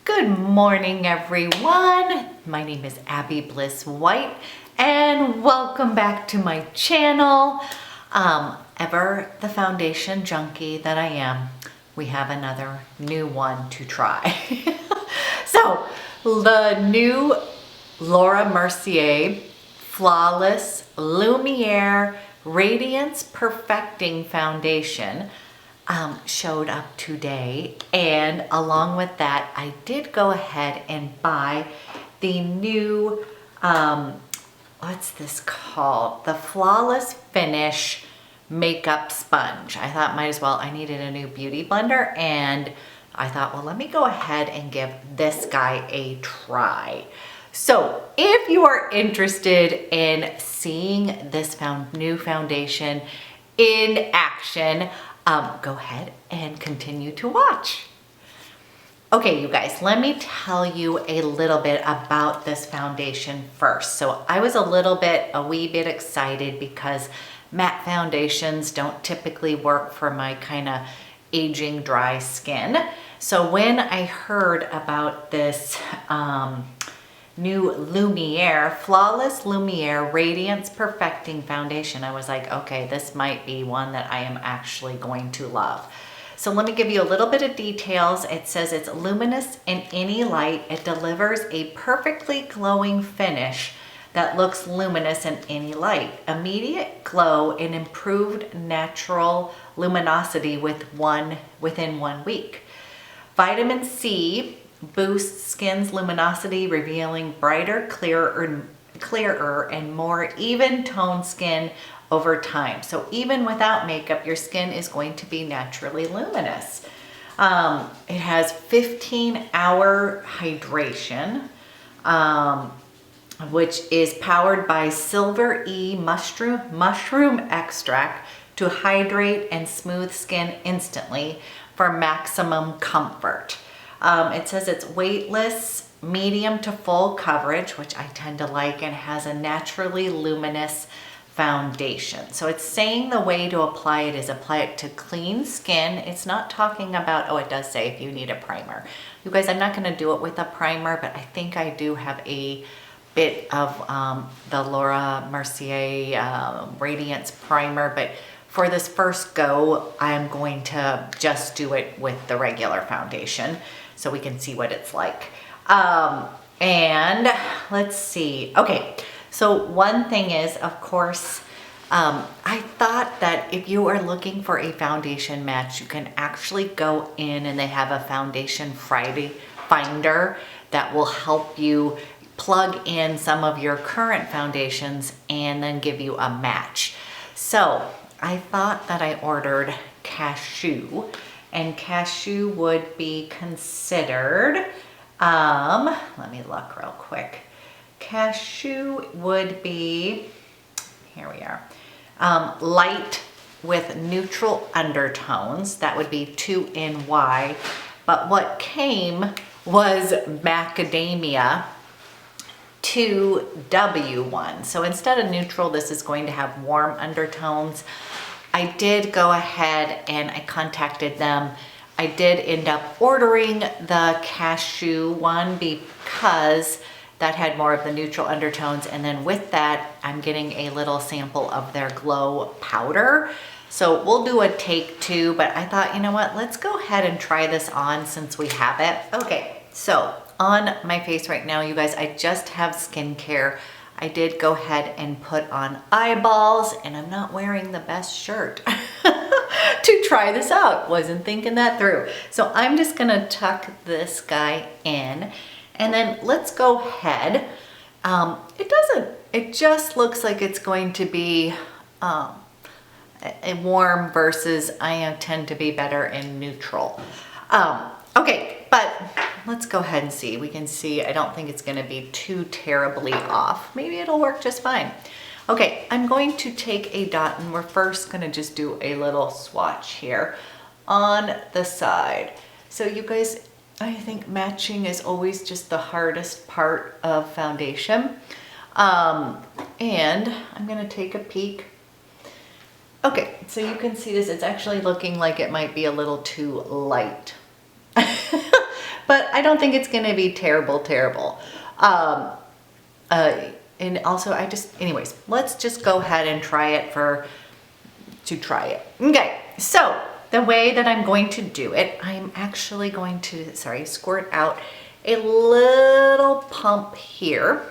Good morning, everyone. My name is Abby Bliss White, and welcome back to my channel. Ever the foundation junkie that I am, we have another new one to try. So, the new Laura Mercier Flawless Lumiere Radiance Perfecting Foundation showed up today, and along with that I did go ahead and buy the new what's this called, the Flawless Finish makeup sponge. I thought might as well, I needed a new beauty blender, and I thought, well, let me go ahead and give this guy a try. So if you are interested in seeing this new foundation in action, go ahead and continue to watch. Okay, you guys, let me tell you a little bit about this foundation first. So I was a wee bit excited because matte foundations don't typically work for my kind of aging dry skin. So when I heard about this new Lumiere, Flawless Lumiere Radiance Perfecting Foundation, I was like, okay, this might be one that I am actually going to love. So let me give you a little bit of details. It says it's luminous in any light. It delivers a perfectly glowing finish that looks luminous in any light. Immediate glow and improved natural luminosity within 1 week. Vitamin C boosts skin's luminosity, revealing brighter, clearer, and more even toned skin over time. So even without makeup, your skin is going to be naturally luminous. It has 15-hour hydration, which is powered by Silver E mushroom extract to hydrate and smooth skin instantly for maximum comfort. It says it's weightless, medium to full coverage, which I tend to like, and has a naturally luminous foundation. So it's saying the way to apply it is apply it to clean skin. It's not talking about, oh, it does say if you need a primer. You guys, I'm not going to do it with a primer, but I think I do have a bit of the Laura Mercier Radiance primer, but for this first go, I'm going to just do it with the regular foundation so we can see what it's like. And let's see. Okay, so one thing is, of course, I thought that if you are looking for a foundation match, you can actually go in and they have a foundation finder that will help you plug in some of your current foundations and then give you a match. So I thought that I ordered Cashew, and Cashew would be considered, let me look real quick. Cashew would be, here we are, light with neutral undertones. That would be 2NY, but what came was Macadamia 2W1. So instead of neutral, this is going to have warm undertones. I did go ahead and I contacted them. I did end up ordering the Cashew one because that had more of the neutral undertones, and then with that I'm getting a little sample of their glow powder. So we'll do a take two, but I thought, you know what, let's go ahead and try this on since we have it. Okay, so on my face right now, you guys, I just have skincare. I did go ahead and put on eyeballs, and I'm not wearing the best shirt to try this out. Wasn't thinking that through. So I'm just gonna tuck this guy in, and then let's go ahead. It just looks like it's going to be a warm versus I tend to be better in neutral. Okay, but let's go ahead and see. We can see, I don't think it's gonna be too terribly off. Maybe it'll work just fine. Okay, I'm going to take a dot, and we're first gonna just do a little swatch here on the side. So you guys, I think matching is always just the hardest part of foundation. And I'm gonna take a peek. Okay, so you can see this, it's actually looking like it might be a little too light. but I don't think it's gonna be terrible, terrible. And also anyways, let's just go ahead and try it try it. Okay, so the way that I'm going to do it, I'm actually going to, squirt out a little pump here.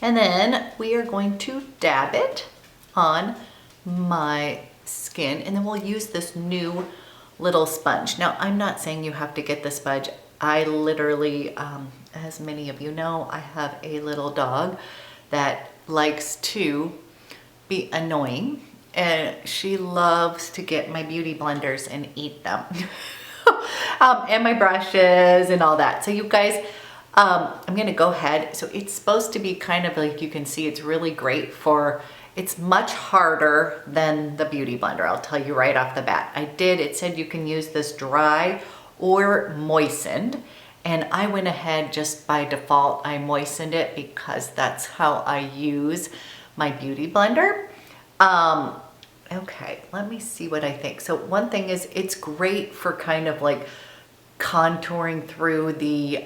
And then we are going to dab it on my skin, and then we'll use this new little sponge. Now, I'm not saying you have to get the sponge. I literally, as many of you know, I have a little dog that likes to be annoying, and she loves to get my beauty blenders and eat them. And my brushes and all that. So you guys, I'm gonna go ahead. So it's supposed to be kind of like, you can see it's really great it's much harder than the beauty blender. I'll tell you right off the bat. It said you can use this dry or moistened. And I went ahead just by default, I moistened it because that's how I use my beauty blender. Okay, let me see what I think. So one thing is it's great for kind of like contouring through the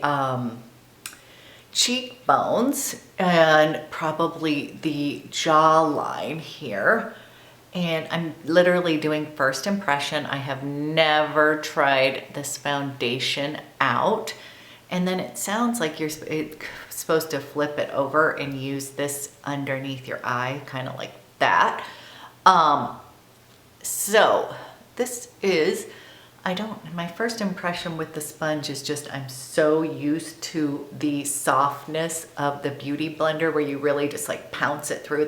cheekbones and probably the jawline here. And I'm literally doing first impression. I have never tried this foundation out. And then it sounds like you're supposed to flip it over and use this underneath your eye, kind of like that. So this is, my first impression with the sponge is just, I'm so used to the softness of the beauty blender where you really just like pounce it through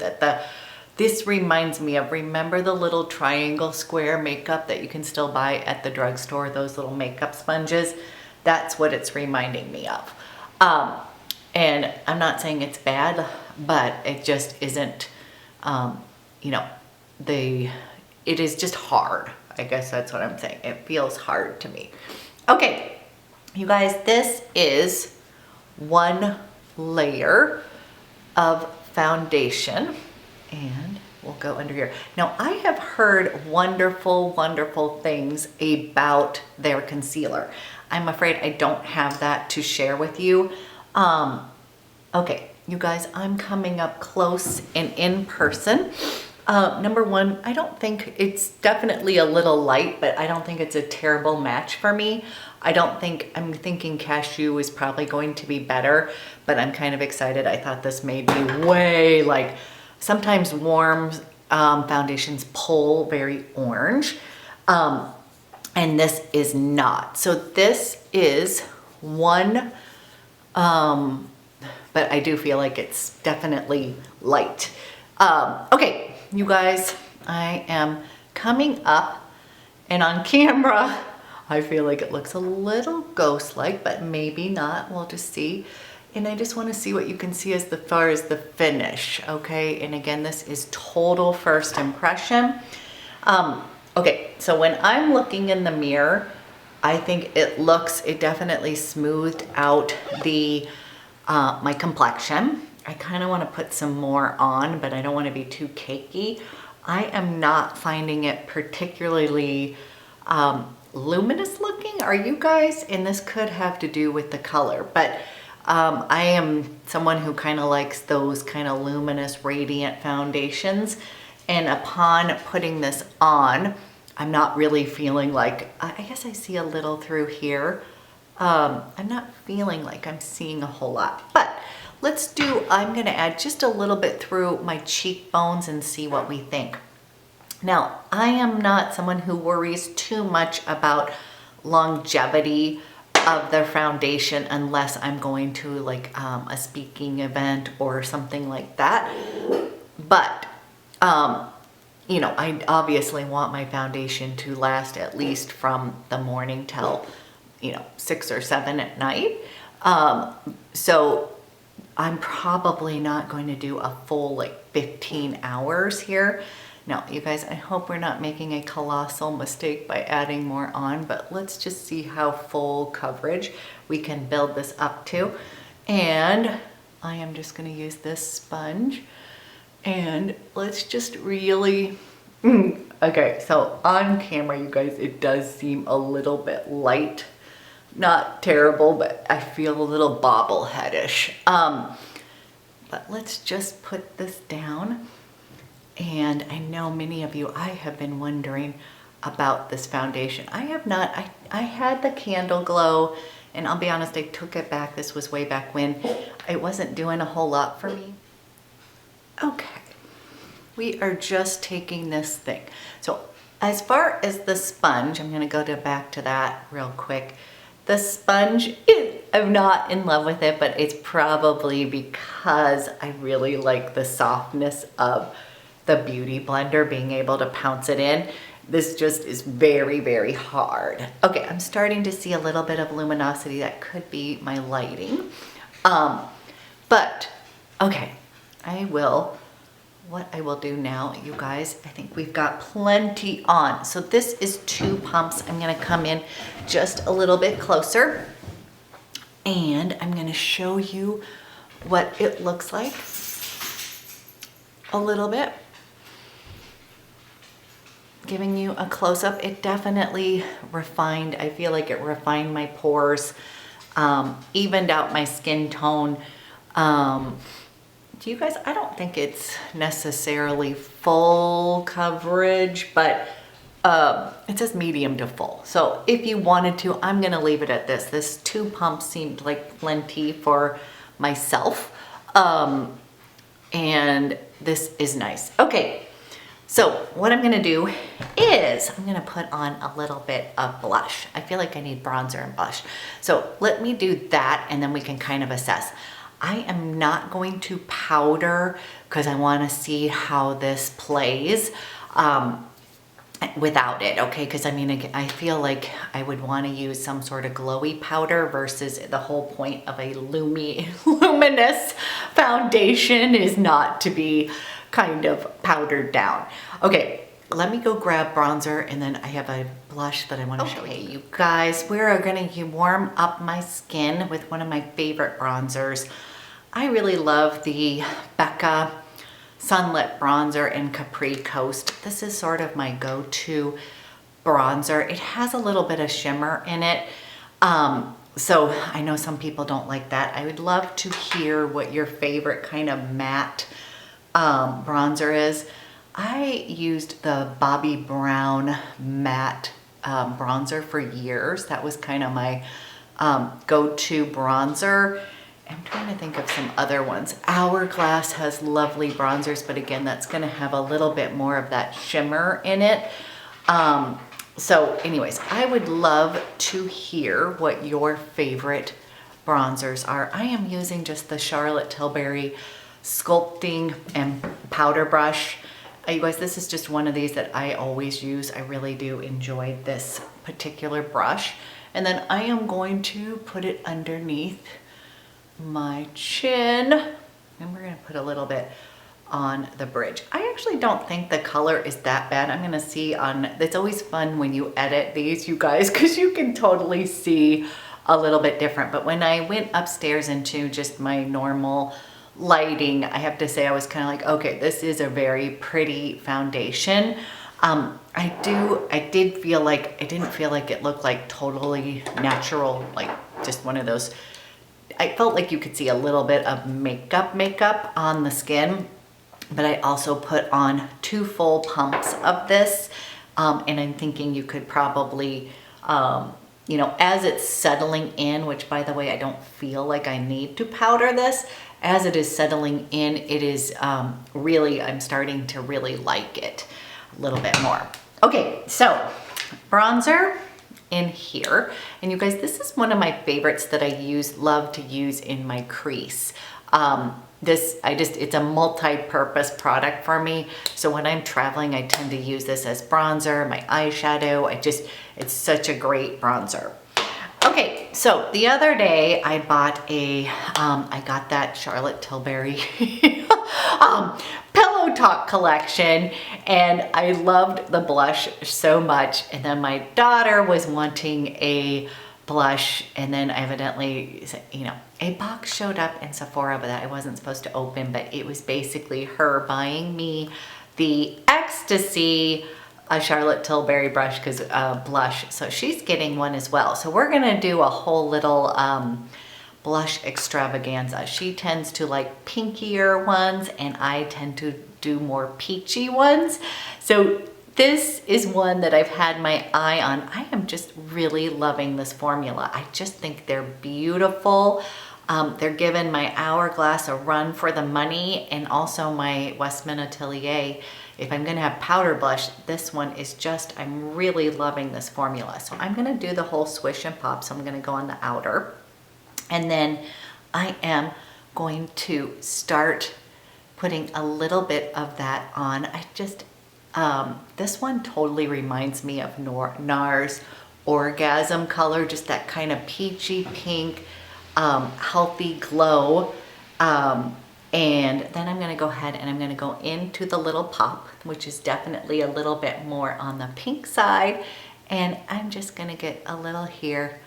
this reminds me of, remember the little triangle square makeup that you can still buy at the drugstore, those little makeup sponges? That's what it's reminding me of. And I'm not saying it's bad, but it just isn't, you know, it is just hard. I guess that's what I'm saying. It feels hard to me. Okay, you guys, this is one layer of foundation, and we'll go under here. Now, I have heard wonderful, wonderful things about their concealer. I'm afraid I don't have that to share with you. Okay, you guys, I'm coming up close and in person. Number one, I don't think it's definitely a little light, but I don't think it's a terrible match for me. I'm thinking Cashew is probably going to be better, but I'm kind of excited. I thought this made me way like, sometimes warm foundations pull very orange, and this is not. So this is one, but I do feel like it's definitely light. Okay. You guys, I am coming up, and on camera, I feel like it looks a little ghost-like, but maybe not. We'll just see. And I just want to see what you can see as far as the finish, okay? And again, this is total first impression. Okay, so when I'm looking in the mirror, I think it definitely smoothed out my complexion. I kind of want to put some more on, but I don't want to be too cakey. I am not finding it particularly luminous looking. Are you guys? And this could have to do with the color, but I am someone who kind of likes those kind of luminous, radiant foundations. And upon putting this on, I'm not really feeling like, I guess I see a little through here. I'm not feeling like I'm seeing a whole lot, but I'm gonna add just a little bit through my cheekbones and see what we think. Now, I am not someone who worries too much about longevity of their foundation unless I'm going to like a speaking event or something like that. But, you know, I obviously want my foundation to last at least from the morning till, 6 or 7 at night. So I'm probably not going to do a full like 15 hours here. Now, you guys, I hope we're not making a colossal mistake by adding more on, but let's just see how full coverage we can build this up to. And I am just going to use this sponge, and let's just really, okay, so on camera, you guys, it does seem a little bit light. not terrible, but I feel a little bobbleheadish. But let's just put this down. And I know many of you, I have been wondering about this foundation. I have not, I had the Candle Glow, and I'll be honest, I took it back. This was way back when. It wasn't doing a whole lot for me. Okay, we are just taking this thing. So as far as the sponge, I'm gonna go back to that real quick. The sponge, I'm not in love with it, but it's probably because I really like the softness of the Beauty Blender, being able to pounce it in. This just is very, very hard. Okay, I'm starting to see a little bit of luminosity. That could be my lighting. But, okay, what I will do now, you guys, I think we've got plenty on. So this is 2 pumps. I'm gonna come in just a little bit closer and I'm gonna show you what it looks like a little bit. Giving you a close-up. It definitely refined. I feel like it refined my pores, evened out my skin tone. Do you guys, I don't think it's necessarily full coverage, but it says medium to full. So if you wanted to, I'm gonna leave it at this. This 2 pumps seemed like plenty for myself. And this is nice. Okay. So what I'm gonna do is I'm gonna put on a little bit of blush. I feel like I need bronzer and blush. So let me do that and then we can kind of assess. I am not going to powder because I wanna see how this plays without it, okay? Because I mean, I feel like I would wanna use some sort of glowy powder versus the whole point of a luminous foundation is not to be kind of powdered down. Okay, let me go grab bronzer and then I have a blush that I want to show you. You guys, we're gonna warm up my skin with one of my favorite bronzers. I really love the Becca Sunlit bronzer in Capri Coast. This is sort of my go-to bronzer. It has a little bit of shimmer in it. So I know some people don't like that. I would love to hear what your favorite kind of matte bronzer is. I used the Bobbi Brown matte bronzer for years. That was kind of my go-to bronzer. I'm trying to think of some other ones. Hourglass has lovely bronzers, but again, that's gonna have a little bit more of that shimmer in it. So anyways, I would love to hear what your favorite bronzers are. I am using just the Charlotte Tilbury sculpting and powder brush. You guys, this is just one of these that I always use. I really do enjoy this particular brush. And then I am going to put it underneath my chin. And we're gonna put a little bit on the bridge. I actually don't think the color is that bad. I'm gonna see on, it's always fun when you edit these, you guys, because you can totally see a little bit different. But when I went upstairs into just my normal lighting, I have to say I was kind of like, okay, this is a very pretty foundation. I didn't feel like it looked like totally natural, like just one of those. I felt like you could see a little bit of makeup on the skin, but I also put on 2 full pumps of this. And I'm thinking you could probably, you know, as it's settling in, which by the way, I don't feel like I need to powder this. As it is settling in, it is really, I'm starting to really like it a little bit more. Okay, so bronzer in here. And you guys, this is one of my favorites that I love to use in my crease. It's a multi-purpose product for me. So when I'm traveling, I tend to use this as bronzer, my eyeshadow. It's such a great bronzer. Okay, so the other day I bought I got that Charlotte Tilbury pillow talk collection and I loved the blush so much. And then my daughter was wanting a blush and then evidently, you know, a box showed up in Sephora that I wasn't supposed to open, but it was basically her buying me the Esctasy a Charlotte Tilbury brush because blush. So she's getting one as well. So we're gonna do a whole little blush extravaganza. She tends to like pinkier ones and I tend to do more peachy ones. So this is one that I've had my eye on. I am just really loving this formula. I just think they're beautiful. They're giving my Hourglass a run for the money, and also my Westman Atelier. If I'm gonna have powder blush, this one is just, I'm really loving this formula. So I'm gonna do the whole swish and pop. So I'm gonna go on the outer, and then I am going to start putting a little bit of that on. I just, this one totally reminds me of NARS Orgasm color, just that kind of peachy pink, healthy glow. And then I'm gonna go ahead and I'm gonna go into the little pop, which is definitely a little bit more on the pink side. And I'm just gonna get a little here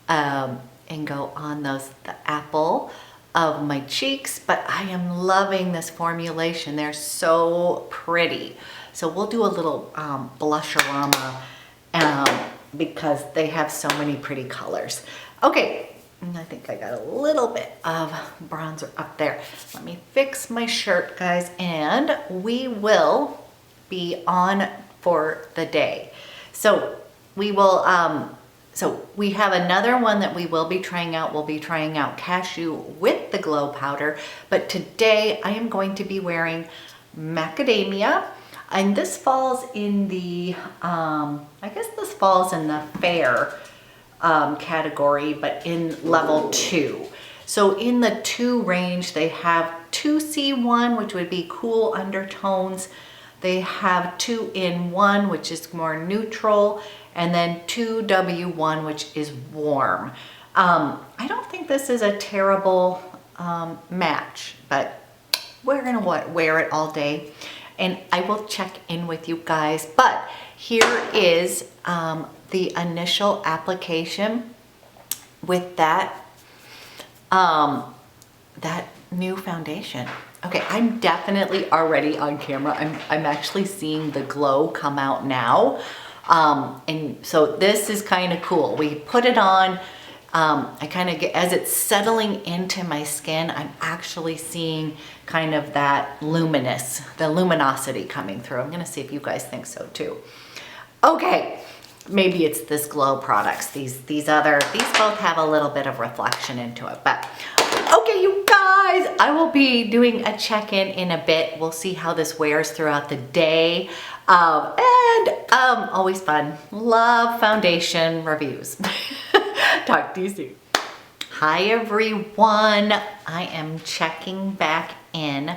and go on the apple of my cheeks. But I am loving this formulation. They're so pretty. So we'll do a little blusherama because they have so many pretty colors. Okay. And I think I got a little bit of bronzer up there. Let me fix my shirt, guys, and we will be on for the day. So we will, so we have another one that we will be trying out. We'll be trying out Cashew with the glow powder, but today I am going to be wearing Macadamia, and this falls in the, I guess this falls in the fair category, but in level 2. So in the 2 range, they have 2C1, which would be cool undertones. They have 2-in-1, which is more neutral, and then 2W1, which is warm. I don't think this is a terrible match, but we're gonna wear it all day, and I will check in with you guys. But here is the initial application with that that new foundation. Okay, I'm definitely already on camera. I'm actually seeing the glow come out now. And so this is kind of cool. We put it on, I kind of get, as it's settling into my skin, I'm actually seeing kind of that the luminosity coming through. I'm gonna see if you guys think so too. Okay. Maybe it's this glow products. These both have a little bit of reflection into it. But okay, you guys, I will be doing a check-in in a bit. We'll see how this wears throughout the day. Always fun. Love foundation reviews. Talk to you soon. Hi everyone. I am checking back in.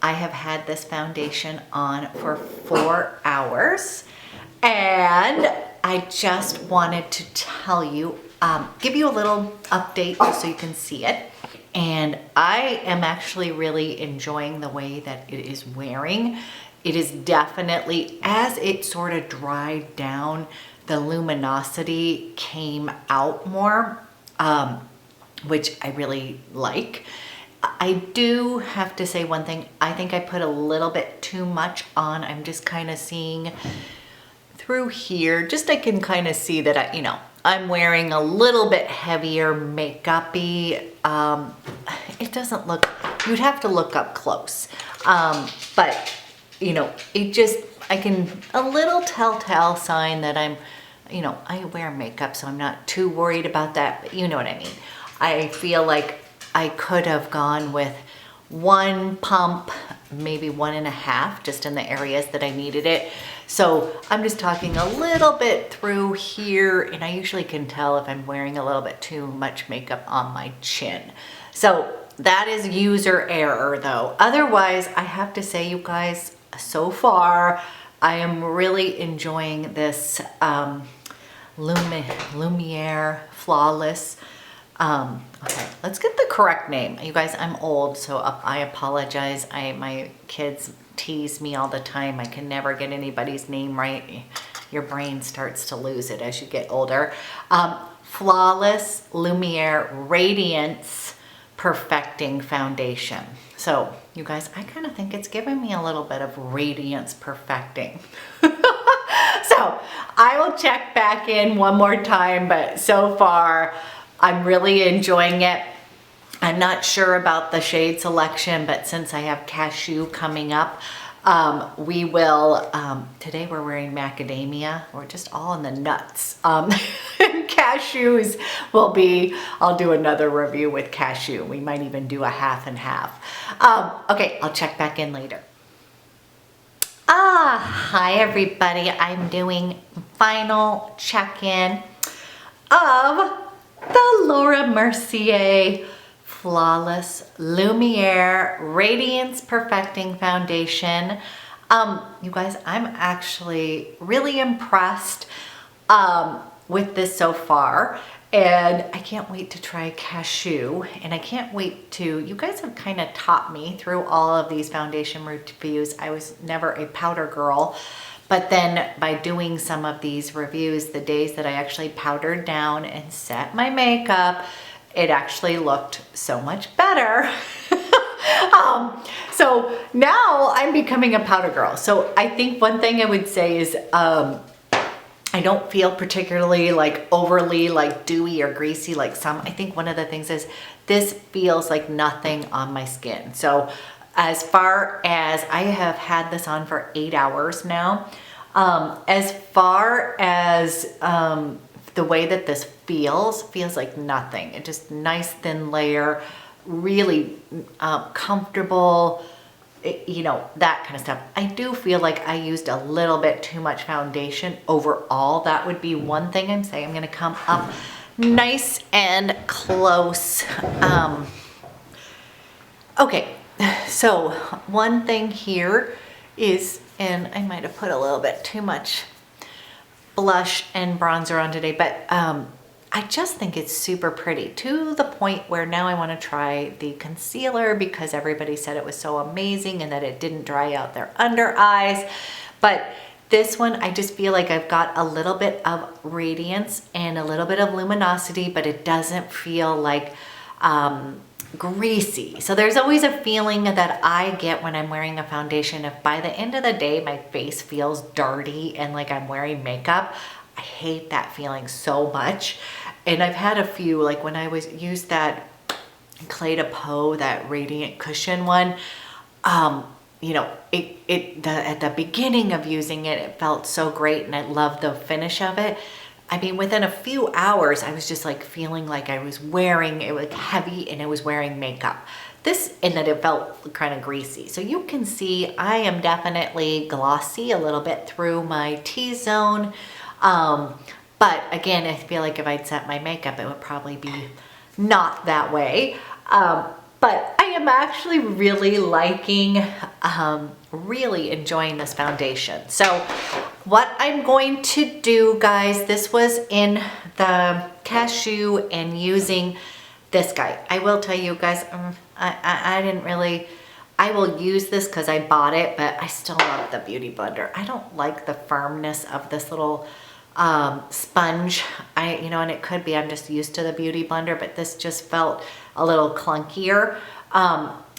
I have had this foundation on for 4 hours. And I just wanted to tell you, give you a little update just so you can see it. And I am actually really enjoying the way that it is wearing. It is definitely, as it sort of dried down, the luminosity came out more, which I really like. I do have to say one thing. I think I put a little bit too much on. I'm just kind of seeing through here, just I can kind of see that I'm wearing a little bit heavier makeup-y. It doesn't look, you'd have to look up close. But it just, I can, a little telltale sign that I'm, I wear makeup, so I'm not too worried about that, but you know what I mean. I feel like I could have gone with 1 pump, maybe 1.5, just in the areas that I needed it. So I'm just talking a little bit through here, and I usually can tell if I'm wearing a little bit too much makeup on my chin. So that is user error though. Otherwise, I have to say, you guys, so far, I am really enjoying this Lumiere Flawless. Okay, let's get the correct name. You guys, I'm old, so I apologize. My kids tease me all the time. I can never get anybody's name right. Your brain starts to lose it as you get older. Flawless Lumiere Radiance Perfecting Foundation. So, you guys, I kind of think it's giving me a little bit of radiance perfecting. So I will check back in one more time, but so far I'm really enjoying it. I'm not sure about the shade selection, but since I have Cashew coming up, we will, today we're wearing Macadamia. We're just all in the nuts. Cashews will be, I'll do another review with Cashew. We might even do a half and half. Okay, I'll check back in later. Hi everybody. I'm doing final check-in of the Laura Mercier Flawless Lumiere Radiance Perfecting Foundation. You guys, I'm actually really impressed with this so far, and I can't wait to try Cashew, and I can't wait to, you guys have kind of taught me through all of these foundation reviews. I was never a powder girl, but then by doing some of these reviews, the days that I actually powdered down and set my makeup, it actually looked so much better. So now I'm becoming a powder girl. So I think one thing I would say is I don't feel particularly like overly like dewy or greasy like some. I think one of the things is this feels like nothing on my skin. So as far as I have had this on for 8 hours now, as far as the way that this feels like nothing. It just nice thin layer, really comfortable, you know, that kind of stuff. I do feel like I used a little bit too much foundation overall. That would be one thing I'm saying. I'm gonna come up nice and close. Okay, so one thing here is, and I might have put a little bit too much blush and bronzer on today, but I just think it's super pretty, to the point where now I want to try the concealer because everybody said it was so amazing and that it didn't dry out their under eyes. But this one, I just feel like I've got a little bit of radiance and a little bit of luminosity, but it doesn't feel like greasy. So there's always a feeling that I get when I'm wearing a foundation. If by the end of the day my face feels dirty and like I'm wearing makeup, I hate that feeling so much. And I've had a few, like when I used that Clé de Peau, that radiant cushion one, you know, at the beginning of using it, it felt so great and I loved the finish of it. I mean, within a few hours, I was just like feeling like I was wearing, it was heavy and I was wearing makeup. This, and that it felt kind of greasy. So you can see I am definitely glossy a little bit through my T-zone. But again, I feel like if I'd set my makeup, it would probably be not that way. But I am actually really liking, really enjoying this foundation. So what I'm going to do, guys, this was in the Cashew and using this guy. I will tell you guys, I didn't really, I will use this because I bought it, but I still love the Beauty Blender. I don't like the firmness of this little sponge. You know, and it could be I'm just used to the Beauty Blender, but this just felt a little clunkier.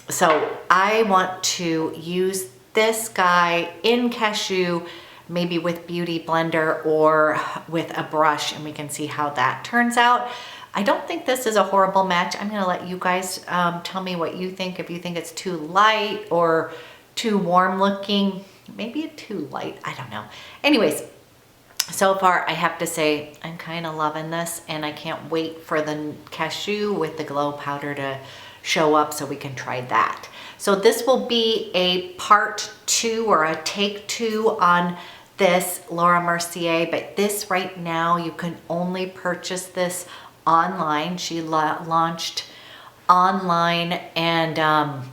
So I want to use this guy in Cashew, maybe with Beauty Blender or with a brush, and we can see how that turns out. I don't think this is a horrible match. I'm gonna let you guys tell me what you think. If you think it's too light or too warm looking, maybe too light, I don't know. Anyways, so far I have to say I'm kind of loving this, and I can't wait for the Cashew with the glow powder to show up so we can try that. So this will be a part 2 or a take 2 on this Laura Mercier, but this right now you can only purchase this online. She launched online, and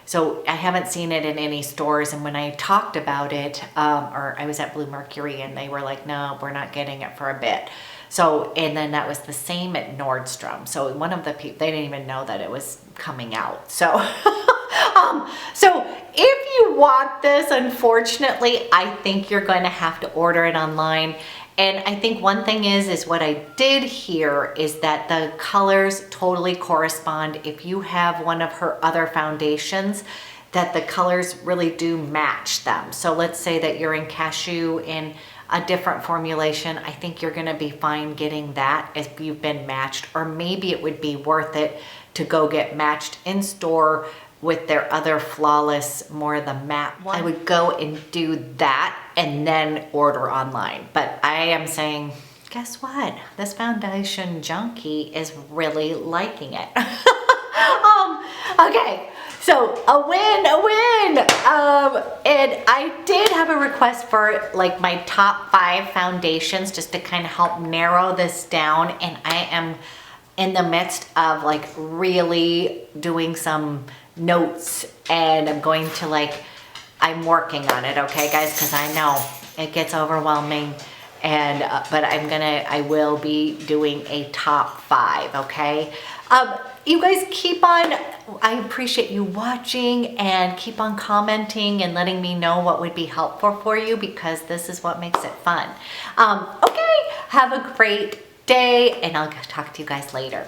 so I haven't seen it in any stores. And when I talked about it, or I was at Blue Mercury, and they were like, no, we're not getting it for a bit. So, and then that was the same at Nordstrom. So one of the people, they didn't even know that it was coming out. So, so if you want this, unfortunately, I think you're going to have to order it online. And I think one thing is what I did here is that the colors totally correspond. If you have one of her other foundations, that the colors really do match them. So let's say that you're in Cashew and a different formulation, I think you're gonna be fine getting that if you've been matched, or maybe it would be worth it to go get matched in store with their other Flawless, more the matte one. I would go and do that and then order online. But I am saying, guess what? This foundation junkie is really liking it. Okay, so a win, a win. And I did have a request for like my top 5 foundations just to kind of help narrow this down. And I am in the midst of like really doing some notes, and I'm going to I'm working on it, okay guys, because I know it gets overwhelming, and but I will be doing a top 5, okay? You guys keep on, I appreciate you watching, and keep on commenting and letting me know what would be helpful for you, because this is what makes it fun. Okay, have a great day, and I'll talk to you guys later.